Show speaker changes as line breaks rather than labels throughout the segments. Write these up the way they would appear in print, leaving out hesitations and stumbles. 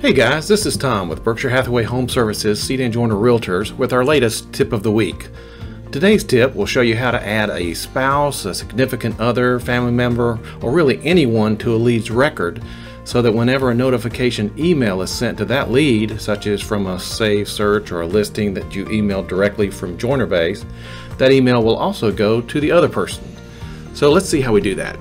Hey guys, this is Tom with Berkshire Hathaway Home Services Seed & Joiner Realtors with our latest tip of the week. Today's tip will show you how to add a spouse, a significant other, family member, or really anyone to a lead's record so that whenever a notification email is sent to that lead, such as from a saved search or a listing that you emailed directly from JoinerBase, that email will also go to the other person. So let's see how we do that.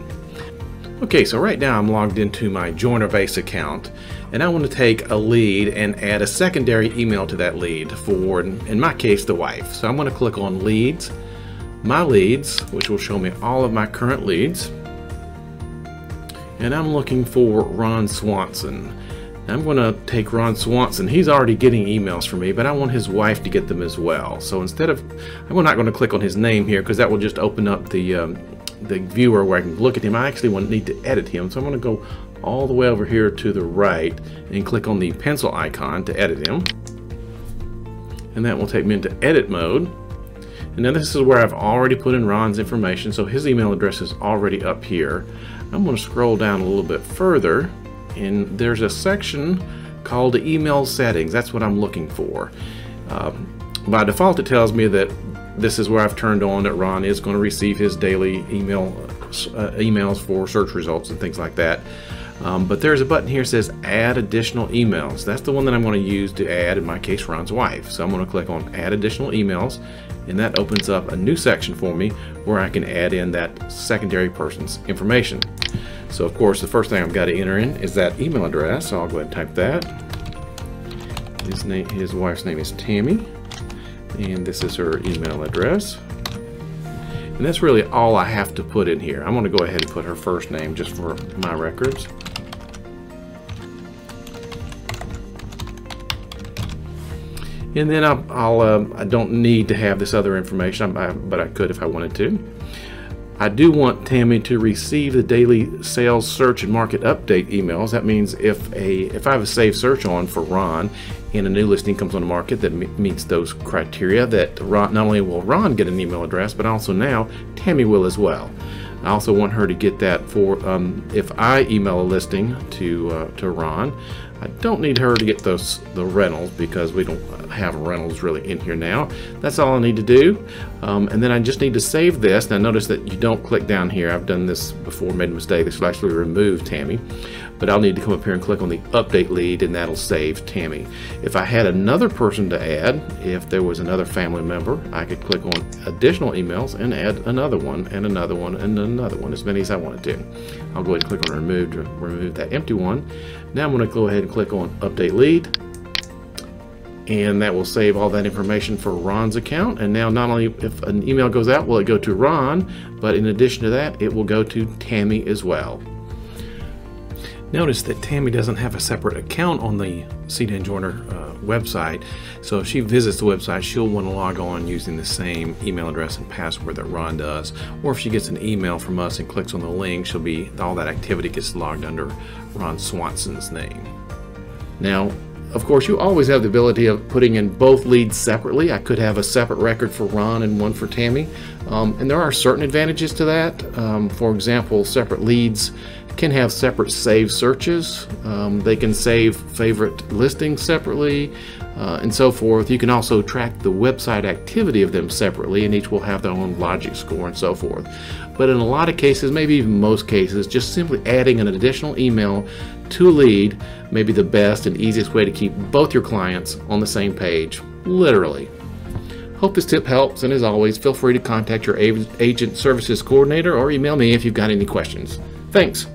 Okay, so right now I'm logged into my JoinerBase account, and I want to take a lead and add a secondary email to that lead for, in my case, the wife. So I'm going to click on Leads, My Leads, which will show me all of my current leads. And I'm looking for Ron Swanson. I'm going to take Ron Swanson. He's already getting emails from me, but I want his wife to get them as well. So instead of, I'm not going to click on his name here because that will just open up the viewer where I can look at him. I actually need to edit him, so I'm going to go all the way over here to the right and click on the pencil icon to edit him, and that will take me into edit mode. And now this is where I've already put in Ron's information, so his email address is already up here. I'm going to scroll down a little bit further, and there's a section called email settings. That's what I'm looking for. By default it tells me that this is where I've turned on that Ron is going to receive his daily emails for search results and things like that. But there's a button here that says add additional emails. That's the one that I'm going to use to add, in my case, Ron's wife. So I'm going to click on add additional emails, and that opens up a new section for me where I can add in that secondary person's information. So of course the first thing I've got to enter in is that email address. So I'll go ahead and type that. His wife's name is Tammy, and this is her email address. And that's really all I have to put in here. I'm going to go ahead and put her first name just for my records. And then I don't need to have this other information, but I could if I wanted to. I do want Tammy to receive the daily sales search and market update emails. That means if I have a saved search on for Ron and a new listing comes on the market that meets those criteria, that not only will Ron get an email address, but also now Tammy will as well. I also want her to get that for if I email a listing to Ron. I don't need her to get the rentals because we don't have rentals really in here now. That's all I need to do. And then I just need to save this. Now notice that you don't click down here. I've done this before, made a mistake. This will actually remove Tammy. But I'll need to come up here and click on the update lead, and that'll save Tammy. If I had another person to add, if there was another family member, I could click on additional emails and add another one and another one and another one, as many as I wanted to. I'll go ahead and click on remove to remove that empty one. Now I'm going to go ahead and click on update lead, and that will save all that information for Ron's account. And now not only if an email goes out will it go to Ron, but in addition to that it will go to Tammy as well. Notice that Tammy doesn't have a separate account on the Seed & Joiner website, so if she visits the website she'll want to log on using the same email address and password that Ron does, or if she gets an email from us and clicks on the link, all that activity gets logged under Ron Swanson's name. Now of course you always have the ability of putting in both leads separately. I could have a separate record for Ron and one for Tammy, and there are certain advantages to that. For example, separate leads can have separate save searches. They can save favorite listings separately, and so forth. You can also track the website activity of them separately, and each will have their own logic score and so forth. But in a lot of cases, maybe even most cases, just simply adding an additional email to a lead may be the best and easiest way to keep both your clients on the same page, literally. Hope this tip helps, and as always, feel free to contact your agent services coordinator or email me if you've got any questions. Thanks.